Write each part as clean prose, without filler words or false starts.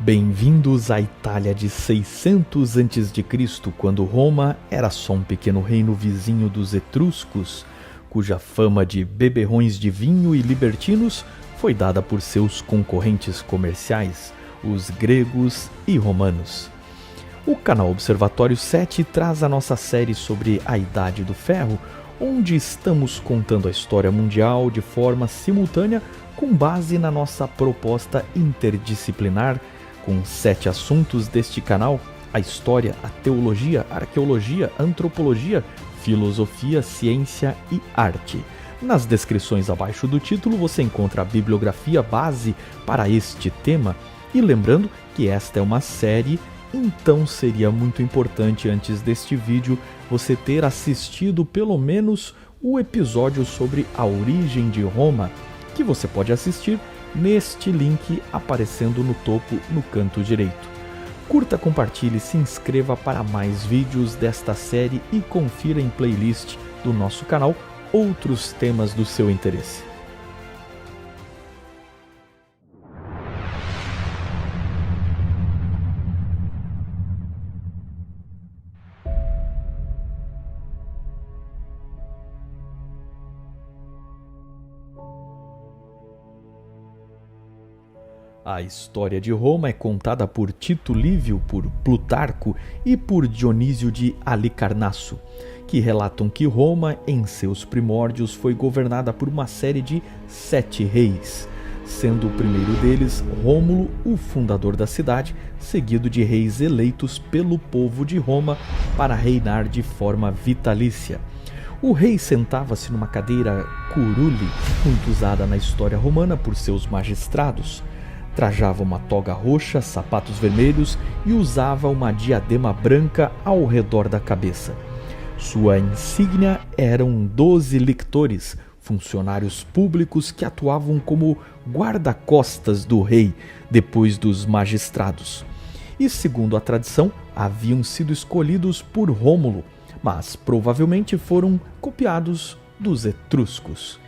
Bem-vindos à Itália de 600 a.C., quando Roma era só um pequeno reino vizinho dos etruscos, cuja fama de beberrões de vinho e libertinos foi dada por seus concorrentes comerciais, os gregos e romanos. O canal Observatório 7 traz a nossa série sobre a Idade do Ferro, onde estamos contando a história mundial de forma simultânea com base na nossa proposta interdisciplinar, com 7 assuntos deste canal: a história, a teologia, a arqueologia, a antropologia, filosofia, ciência e arte. Nas descrições abaixo do título você encontra a bibliografia base para este tema, e lembrando que esta é uma série, então seria muito importante antes deste vídeo você ter assistido pelo menos o episódio sobre a origem de Roma, que você pode assistir neste link aparecendo no topo no canto direito. Curta, compartilhe, se inscreva para mais vídeos desta série e confira em playlist do nosso canal outros temas do seu interesse. A história de Roma é contada por Tito Livio, por Plutarco e por Dionísio de Halicarnasso, que relatam que Roma, em seus primórdios, foi governada por uma série de 7 reis, sendo o primeiro deles Rômulo, o fundador da cidade, seguido de reis eleitos pelo povo de Roma para reinar de forma vitalícia. O rei sentava-se numa cadeira curule, muito usada na história romana por seus magistrados. Trajava uma toga roxa, sapatos vermelhos e usava uma diadema branca ao redor da cabeça. Sua insígnia eram 12 lictores, funcionários públicos que atuavam como guarda-costas do rei depois dos magistrados. E, segundo a tradição, haviam sido escolhidos por Rômulo, mas provavelmente foram copiados dos etruscos.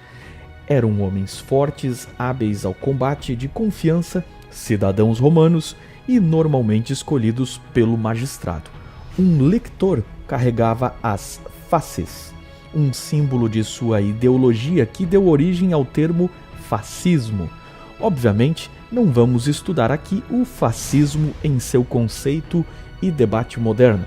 Eram homens fortes, hábeis ao combate, de confiança, cidadãos romanos e normalmente escolhidos pelo magistrado. Um lictor carregava as faces, um símbolo de sua ideologia que deu origem ao termo fascismo. Obviamente, não vamos estudar aqui o fascismo em seu conceito e debate moderno.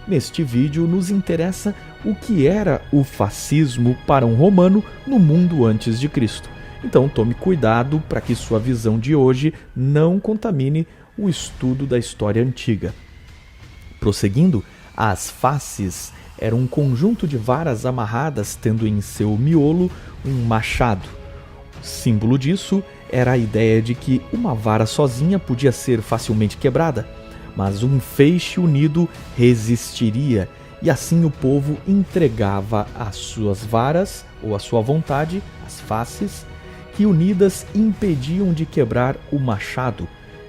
Neste vídeo nos interessa o que era o fascismo para um romano no mundo antes de Cristo. Então tome cuidado para que sua visão de hoje não contamine o estudo da história antiga. Prosseguindo, as faces eram um conjunto de varas amarradas tendo em seu miolo um machado. O símbolo disso era a ideia de que uma vara sozinha podia ser facilmente quebrada, mas um feixe unido resistiria, e assim o povo entregava as suas varas, ou a sua vontade, as faces, que unidas impediam de quebrar o machado,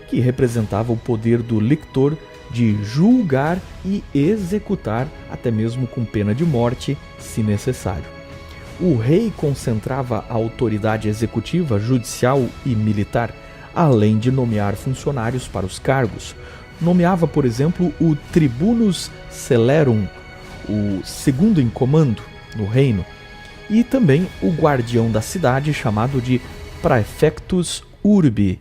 que representava o poder do lictor de julgar e executar, até mesmo com pena de morte, se necessário. O rei concentrava a autoridade executiva, judicial e militar, além de nomear funcionários para os cargos. Nomeava, por exemplo, o tribunus celerum, o segundo em comando no reino, e também o guardião da cidade, chamado de praefectus urbi,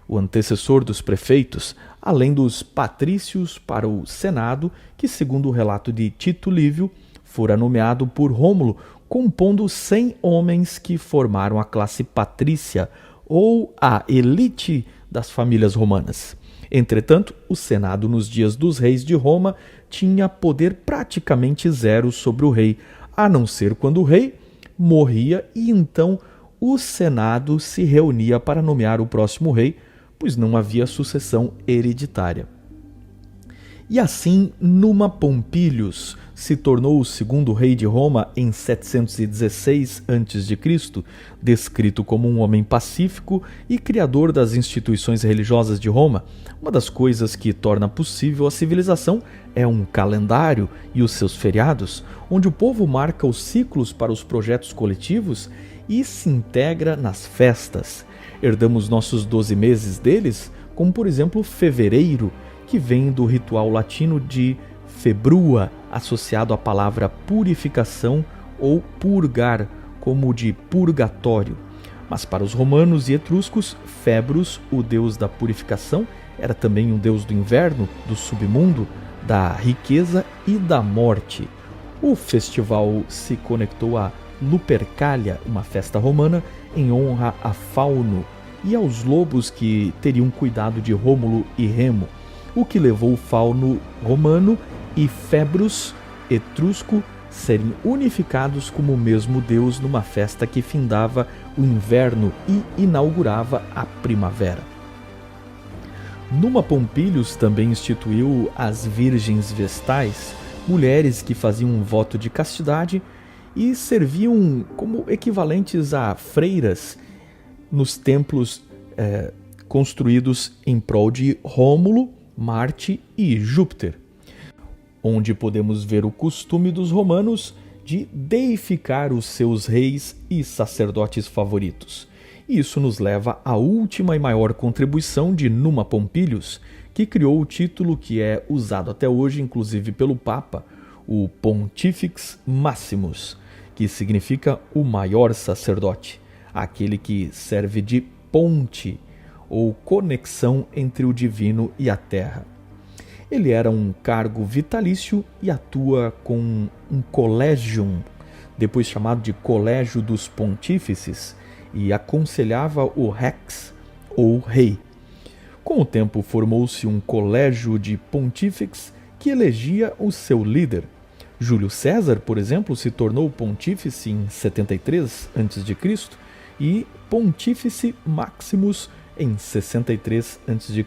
o antecessor dos prefeitos, além dos patrícios para o senado, que, segundo o relato de Tito Livio, fora nomeado por Rômulo, compondo 100 homens que formaram a classe patrícia, ou a elite das famílias romanas. Entretanto, o Senado nos dias dos reis de Roma tinha poder praticamente zero sobre o rei, a não ser quando o rei morria e então o Senado se reunia para nomear o próximo rei, pois não havia sucessão hereditária. E assim, Numa Pompílios se tornou o segundo rei de Roma em 716 a.C., descrito como um homem pacífico e criador das instituições religiosas de Roma. Uma das coisas que torna possível a civilização é um calendário e os seus feriados, onde o povo marca os ciclos para os projetos coletivos e se integra nas festas. Herdamos nossos 12 meses deles, como por exemplo fevereiro, que vem do ritual latino de februa, associado à palavra purificação ou purgar, como de purgatório. Mas para os romanos e etruscos, Februs, o deus da purificação, era também um deus do inverno, do submundo, da riqueza e da morte. O festival se conectou a Lupercalia, uma festa romana, em honra a Fauno e aos lobos que teriam cuidado de Rômulo e Remo, o que levou Fauno romano e Februs etrusco serem unificados como o mesmo deus numa festa que findava o inverno e inaugurava a primavera. Numa Pompílios também instituiu as virgens vestais, mulheres que faziam um voto de castidade e serviam como equivalentes a freiras nos templos construídos em prol de Rômulo, Marte e Júpiter, onde podemos ver o costume dos romanos de deificar os seus reis e sacerdotes favoritos. Isso nos leva à última e maior contribuição de Numa Pompílios, que criou o título que é usado até hoje, inclusive pelo Papa, o Pontifex Maximus, que significa o maior sacerdote, aquele que serve de ponte ou conexão entre o divino e a terra. Ele era um cargo vitalício e atua com um collegium, depois chamado de Colégio dos Pontífices, e aconselhava o rex, ou rei. Com o tempo formou-se um colégio de pontífices que elegia o seu líder. Júlio César, por exemplo, se tornou pontífice em 73 a.C. e Pontífice Maximus em 63 a.C.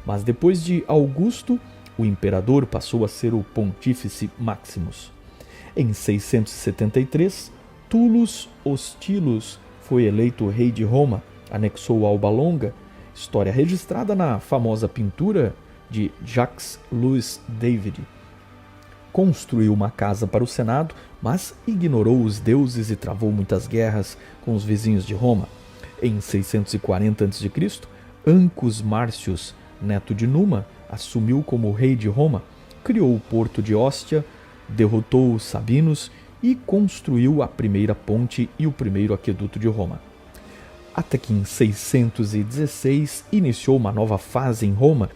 Mas depois de Augusto, o imperador passou a ser o Pontífice Maximus. Em 673, Tullus Hostilus foi eleito rei de Roma, anexou Alba Longa, história registrada na famosa pintura de Jacques-Louis David. Construiu uma casa para o Senado, mas ignorou os deuses e travou muitas guerras com os vizinhos de Roma. Em 640 a.C., Ancus Marcius, neto de Numa, assumiu como rei de Roma, criou o porto de Ostia, derrotou os Sabinos e construiu a primeira ponte e o primeiro aqueduto de Roma. Até que em 616 iniciou uma nova fase em Roma.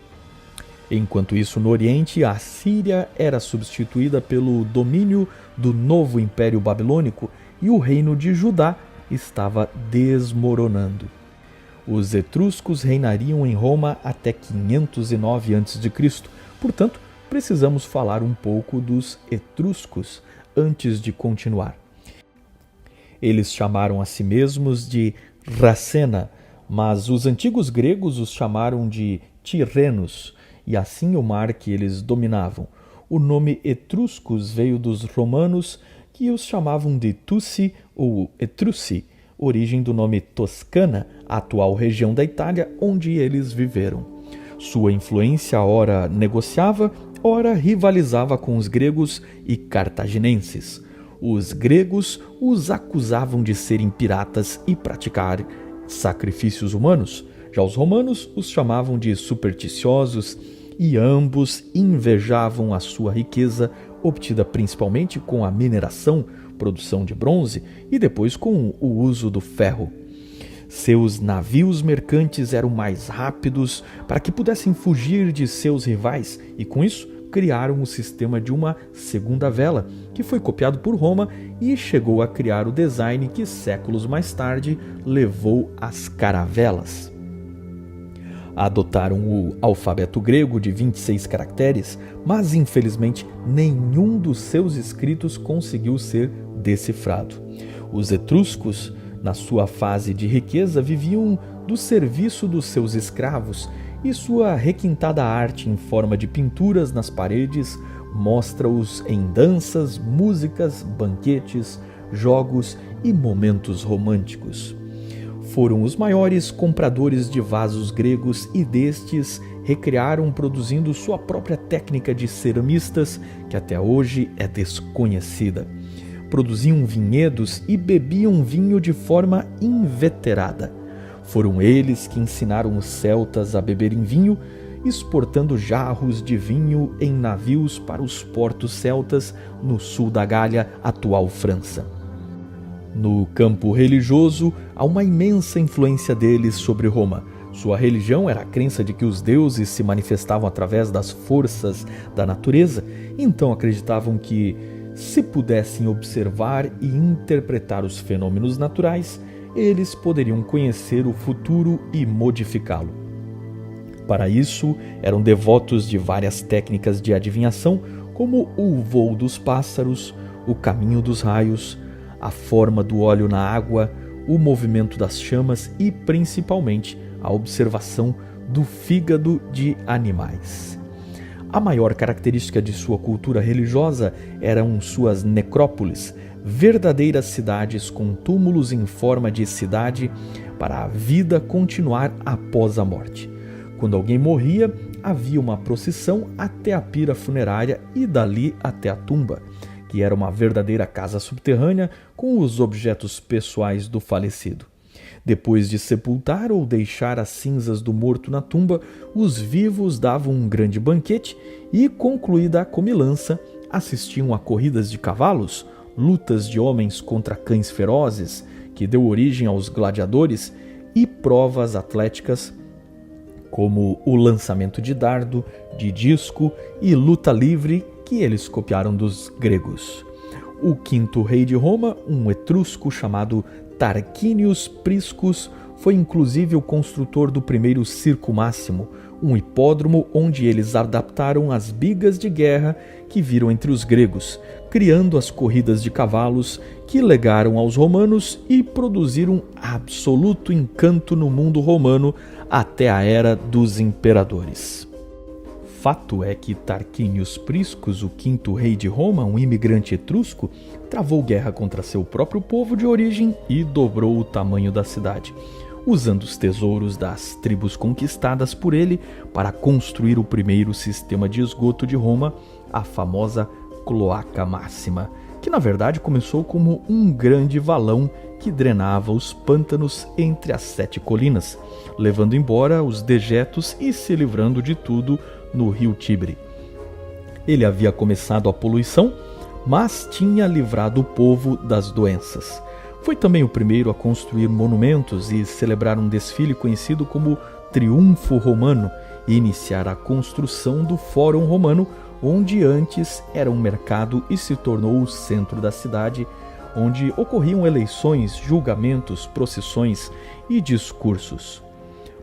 Enquanto isso, no Oriente, a Síria era substituída pelo domínio do novo Império Babilônico e o reino de Judá estava desmoronando. Os etruscos reinariam em Roma até 509 a.C., portanto, precisamos falar um pouco dos etruscos antes de continuar. Eles chamaram a si mesmos de Racena, mas os antigos gregos os chamaram de Tirrenos, e assim o mar que eles dominavam. O nome etruscos veio dos romanos, que os chamavam de Tussi ou Etrusci, origem do nome Toscana, a atual região da Itália onde eles viveram. Sua influência ora negociava, ora rivalizava com os gregos e cartaginenses. Os gregos os acusavam de serem piratas e praticar sacrifícios humanos. Já os romanos os chamavam de supersticiosos e ambos invejavam a sua riqueza, obtida principalmente com a mineração, produção de bronze e depois com o uso do ferro. Seus navios mercantes eram mais rápidos para que pudessem fugir de seus rivais e, com isso, criaram o sistema de uma segunda vela, que foi copiado por Roma e chegou a criar o design que séculos mais tarde levou às caravelas. Adotaram o alfabeto grego de 26 caracteres, mas infelizmente nenhum dos seus escritos conseguiu ser decifrado. Os etruscos, na sua fase de riqueza, viviam do serviço dos seus escravos, e sua requintada arte em forma de pinturas nas paredes mostra-os em danças, músicas, banquetes, jogos e momentos românticos. Foram os maiores compradores de vasos gregos e destes recriaram produzindo sua própria técnica de ceramistas, que até hoje é desconhecida. Produziam vinhedos e bebiam vinho de forma inveterada. Foram eles que ensinaram os celtas a beberem vinho, exportando jarros de vinho em navios para os portos celtas no sul da Gália, atual França. No campo religioso, há uma imensa influência deles sobre Roma. Sua religião era a crença de que os deuses se manifestavam através das forças da natureza, então acreditavam que, se pudessem observar e interpretar os fenômenos naturais, eles poderiam conhecer o futuro e modificá-lo. Para isso, eram devotos de várias técnicas de adivinhação, como o voo dos pássaros, o caminho dos raios, a forma do óleo na água, o movimento das chamas e, principalmente, a observação do fígado de animais. A maior característica de sua cultura religiosa eram suas necrópolis, verdadeiras cidades com túmulos em forma de cidade para a vida continuar após a morte. Quando alguém morria, havia uma procissão até a pira funerária e dali até a tumba, que era uma verdadeira casa subterrânea com os objetos pessoais do falecido. Depois de sepultar ou deixar as cinzas do morto na tumba, os vivos davam um grande banquete e, concluída a comilança, assistiam a corridas de cavalos, lutas de homens contra cães ferozes, que deu origem aos gladiadores, e provas atléticas como o lançamento de dardo, de disco e luta livre, que eles copiaram dos gregos. O quinto rei de Roma, um etrusco chamado Tarquinius Priscus, foi inclusive o construtor do primeiro Circo Máximo, um hipódromo onde eles adaptaram as bigas de guerra que viram entre os gregos, criando as corridas de cavalos que legaram aos romanos e produziram absoluto encanto no mundo romano até a era dos imperadores. Fato é que Tarquinius Priscus, o quinto rei de Roma, um imigrante etrusco, travou guerra contra seu próprio povo de origem e dobrou o tamanho da cidade, usando os tesouros das tribos conquistadas por ele para construir o primeiro sistema de esgoto de Roma, a famosa Cloaca Máxima, que na verdade começou como um grande valão que drenava os pântanos entre as 7 colinas, levando embora os dejetos e se livrando de tudo no rio Tibre. Ele havia começado a poluição, mas tinha livrado o povo das doenças. Foi também o primeiro a construir monumentos e celebrar um desfile conhecido como Triunfo Romano e iniciar a construção do Fórum Romano, onde antes era um mercado e se tornou o centro da cidade, onde ocorriam eleições, julgamentos, procissões e discursos.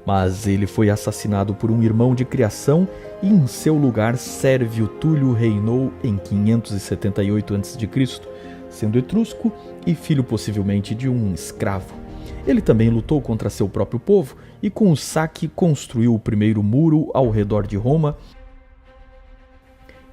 Mas ele foi assassinado por um irmão de criação e em seu lugar Sérvio Túlio reinou em 578 a.C., sendo etrusco e filho possivelmente de um escravo. Ele também lutou contra seu próprio povo e com o saque construiu o primeiro muro ao redor de Roma,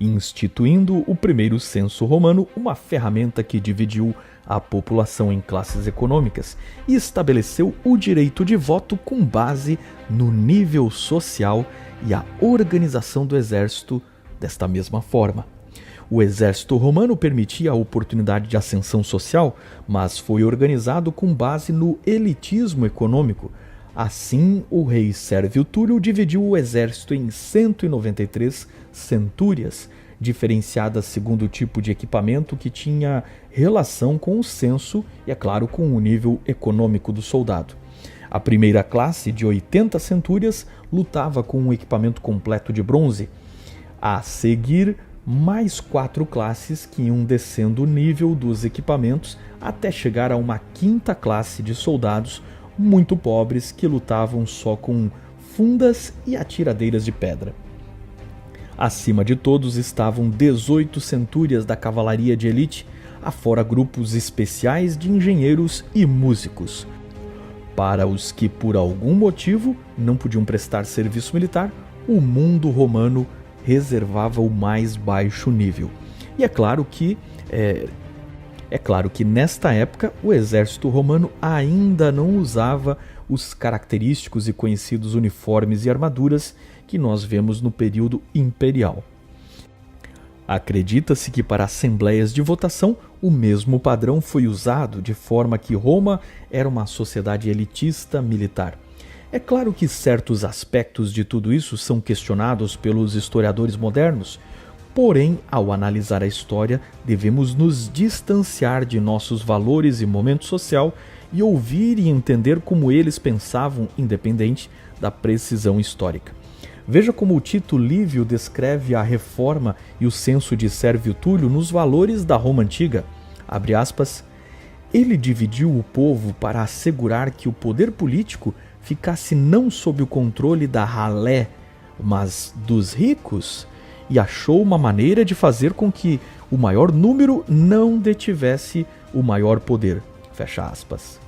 instituindo o primeiro censo romano, uma ferramenta que dividiu a população em classes econômicas e estabeleceu o direito de voto com base no nível social e a organização do exército desta mesma forma. O exército romano permitia a oportunidade de ascensão social, mas foi organizado com base no elitismo econômico. Assim, o rei Sérvio Túlio dividiu o exército em 193 centúrias, diferenciadas segundo o tipo de equipamento que tinha relação com o censo e, é claro, com o nível econômico do soldado. A primeira classe, de 80 centúrias, lutava com um equipamento completo de bronze. A seguir, mais 4 classes que iam descendo o nível dos equipamentos até chegar a uma quinta classe de soldados muito pobres que lutavam só com fundas e atiradeiras de pedra. Acima de todos estavam 18 centúrias da cavalaria de elite, afora grupos especiais de engenheiros e músicos. Para os que por algum motivo não podiam prestar serviço militar, o mundo romano reservava o mais baixo nível. E é claro que nesta época o exército romano ainda não usava os característicos e conhecidos uniformes e armaduras que nós vemos no período imperial. Acredita-se que para assembleias de votação o mesmo padrão foi usado, de forma que Roma era uma sociedade elitista militar. É claro que certos aspectos de tudo isso são questionados pelos historiadores modernos, porém, ao analisar a história, devemos nos distanciar de nossos valores e momento social e ouvir e entender como eles pensavam, independente da precisão histórica. Veja como Tito Livio descreve a reforma e o senso de Sérvio Túlio nos valores da Roma antiga. Abre aspas, ele dividiu o povo para assegurar que o poder político ficasse não sob o controle da ralé, mas dos ricos, e achou uma maneira de fazer com que o maior número não detivesse o maior poder. Fecha aspas.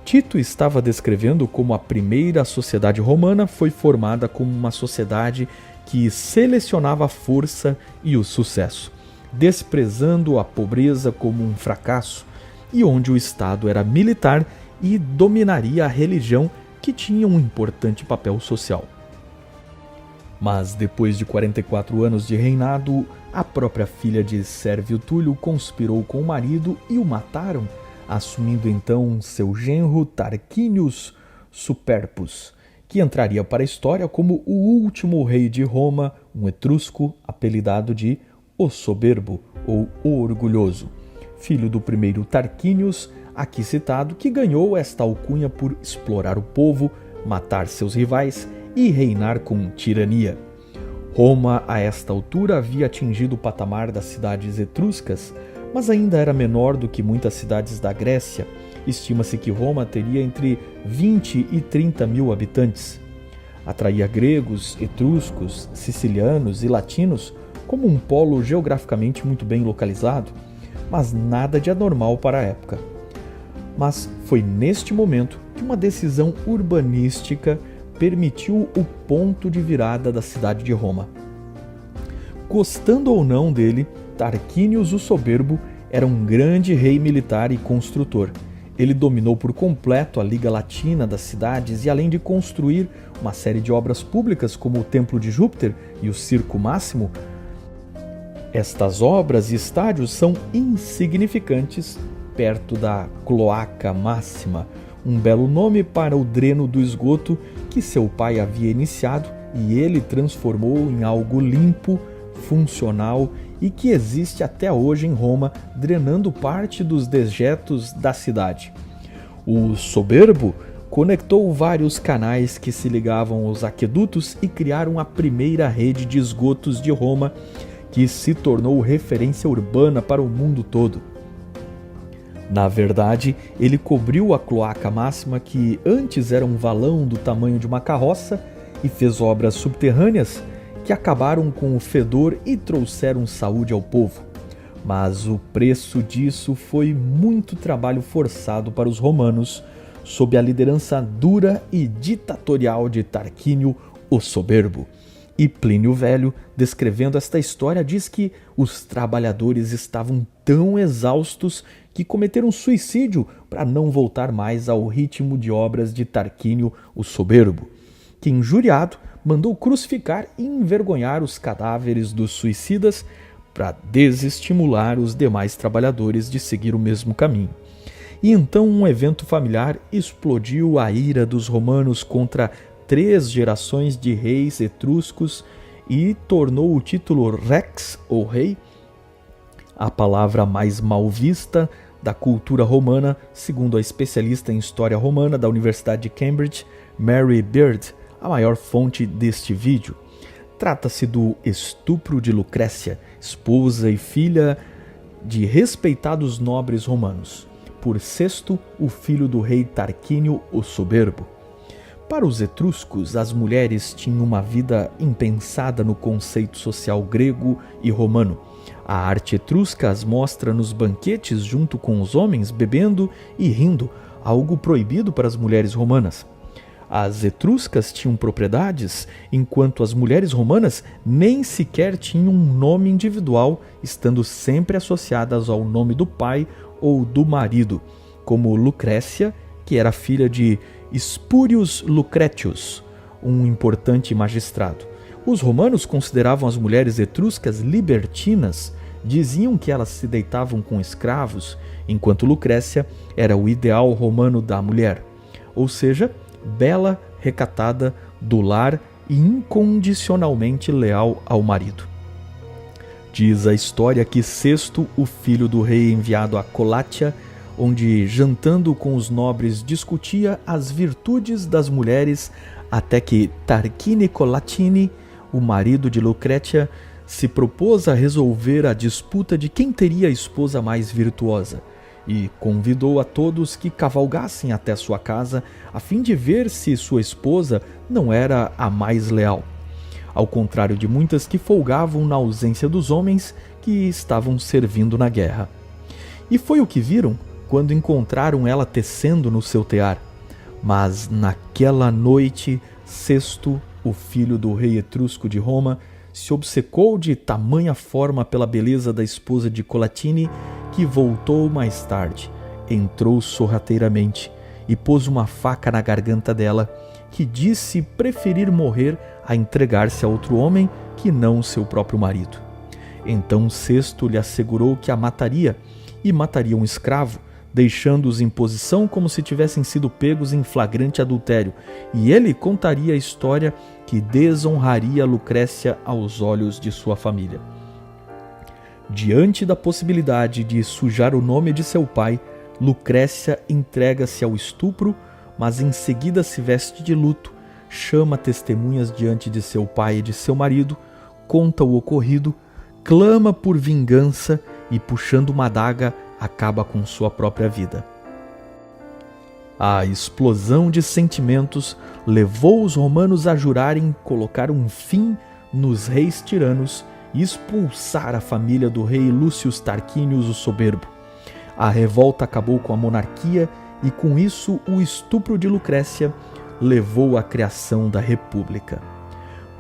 Tito estava descrevendo como a primeira sociedade romana foi formada como uma sociedade que selecionava a força e o sucesso, desprezando a pobreza como um fracasso, e onde o Estado era militar e dominaria a religião, que tinha um importante papel social. Mas depois de 44 anos de reinado, a própria filha de Sérvio Túlio conspirou com o marido e o mataram, assumindo então seu genro Tarquinius Superpus, que entraria para a história como o último rei de Roma, um etrusco apelidado de O Soberbo ou O Orgulhoso, filho do primeiro Tarquinius, aqui citado, que ganhou esta alcunha por explorar o povo, matar seus rivais e reinar com tirania. Roma, a esta altura, havia atingido o patamar das cidades etruscas, mas ainda era menor do que muitas cidades da Grécia. Estima-se que Roma teria entre 20 e 30 mil habitantes. Atraía gregos, etruscos, sicilianos e latinos como um polo geograficamente muito bem localizado, mas nada de anormal para a época. Mas foi neste momento que uma decisão urbanística permitiu o ponto de virada da cidade de Roma. Gostando ou não dele, Tarquinius o Soberbo era um grande rei militar e construtor. Ele dominou por completo a Liga Latina das cidades e, além de construir uma série de obras públicas como o Templo de Júpiter e o Circo Máximo, estas obras e estádios são insignificantes perto da Cloaca Máxima, um belo nome para o dreno do esgoto que seu pai havia iniciado e ele transformou em algo limpo, funcional e que existe até hoje em Roma, drenando parte dos dejetos da cidade. O Soberbo conectou vários canais que se ligavam aos aquedutos e criaram a primeira rede de esgotos de Roma, que se tornou referência urbana para o mundo todo. Na verdade, ele cobriu a Cloaca Máxima, que antes era um valão do tamanho de uma carroça, e fez obras subterrâneas que acabaram com o fedor e trouxeram saúde ao povo. Mas o preço disso foi muito trabalho forçado para os romanos, sob a liderança dura e ditatorial de Tarquínio o Soberbo. E Plínio Velho, descrevendo esta história, diz que os trabalhadores estavam tão exaustos que cometeram suicídio para não voltar mais ao ritmo de obras de Tarquínio o Soberbo, que, injuriado, mandou crucificar e envergonhar os cadáveres dos suicidas para desestimular os demais trabalhadores de seguir o mesmo caminho. E então um evento familiar explodiu a ira dos romanos contra 3 gerações de reis etruscos e tornou o título Rex, ou rei, a palavra mais mal vista da cultura romana, segundo a especialista em história romana da Universidade de Cambridge, Mary Beard, a maior fonte deste vídeo. Trata-se do estupro de Lucrécia, esposa e filha de respeitados nobres romanos, por Sesto, o filho do rei Tarquínio o Soberbo. Para os etruscos, as mulheres tinham uma vida impensada no conceito social grego e romano. A arte etrusca as mostra nos banquetes junto com os homens bebendo e rindo, algo proibido para as mulheres romanas. As etruscas tinham propriedades, enquanto as mulheres romanas nem sequer tinham um nome individual, estando sempre associadas ao nome do pai ou do marido, como Lucrécia, que era filha de Spurius Lucretius, um importante magistrado. Os romanos consideravam as mulheres etruscas libertinas, diziam que elas se deitavam com escravos, enquanto Lucrécia era o ideal romano da mulher, ou seja, bela, recatada, do lar e incondicionalmente leal ao marido. Diz a história que Cesto, o filho do rei enviado a Colátia, onde, jantando com os nobres, discutia as virtudes das mulheres, até que Tarquine Colatini, o marido de Lucrécia, se propôs a resolver a disputa de quem teria a esposa mais virtuosa, e convidou a todos que cavalgassem até sua casa, a fim de ver se sua esposa não era a mais leal, ao contrário de muitas que folgavam na ausência dos homens que estavam servindo na guerra. E foi o que viram quando encontraram ela tecendo no seu tear. Mas naquela noite, Cesto, o filho do rei etrusco de Roma, se obcecou de tamanha forma pela beleza da esposa de Colatini, que voltou mais tarde, entrou sorrateiramente e pôs uma faca na garganta dela, que disse preferir morrer a entregar-se a outro homem que não seu próprio marido. Então Cesto lhe assegurou que a mataria, e mataria um escravo, deixando-os em posição como se tivessem sido pegos em flagrante adultério, e ele contaria a história que desonraria Lucrécia aos olhos de sua família. Diante da possibilidade de sujar o nome de seu pai, Lucrécia entrega-se ao estupro, mas em seguida se veste de luto, chama testemunhas diante de seu pai e de seu marido, conta o ocorrido, clama por vingança e, puxando uma adaga, acaba com sua própria vida. A explosão de sentimentos levou os romanos a jurarem colocar um fim nos reis tiranos e expulsar a família do rei Lúcio Tarquinius o Soberbo. A revolta acabou com a monarquia e, com isso, o estupro de Lucrécia levou à criação da República.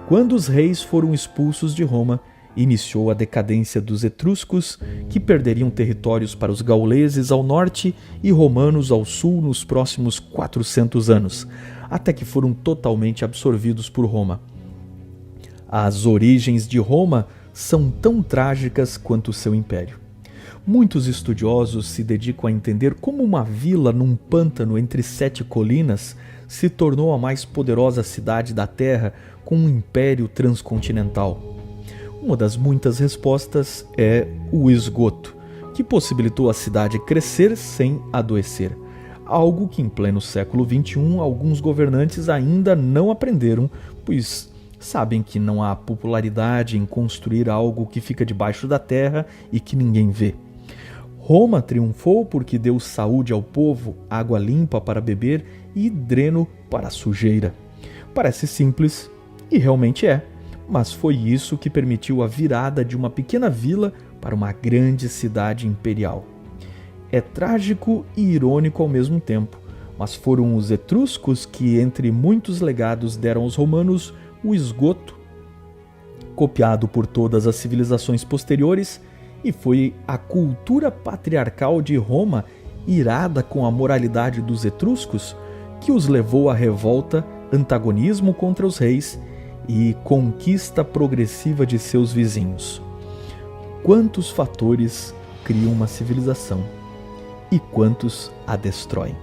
Quando os reis foram expulsos de Roma, iniciou a decadência dos etruscos, que perderiam territórios para os gauleses ao norte e romanos ao sul nos próximos 400 anos, até que foram totalmente absorvidos por Roma. As origens de Roma são tão trágicas quanto seu império. Muitos estudiosos se dedicam a entender como uma vila num pântano entre 7 colinas se tornou a mais poderosa cidade da Terra com um império transcontinental. Uma das muitas respostas é o esgoto, que possibilitou a cidade crescer sem adoecer, algo que em pleno século XXI alguns governantes ainda não aprenderam, pois sabem que não há popularidade em construir algo que fica debaixo da terra e que ninguém vê. Roma triunfou porque deu saúde ao povo, água limpa para beber e dreno para a sujeira. Parece simples, e realmente é, mas foi isso que permitiu a virada de uma pequena vila para uma grande cidade imperial. É trágico e irônico ao mesmo tempo, mas foram os etruscos que, entre muitos legados, deram aos romanos o esgoto, copiado por todas as civilizações posteriores, e foi a cultura patriarcal de Roma, irada com a moralidade dos etruscos, que os levou à revolta, antagonismo contra os reis e conquista progressiva de seus vizinhos. Quantos fatores criam uma civilização e quantos a destroem?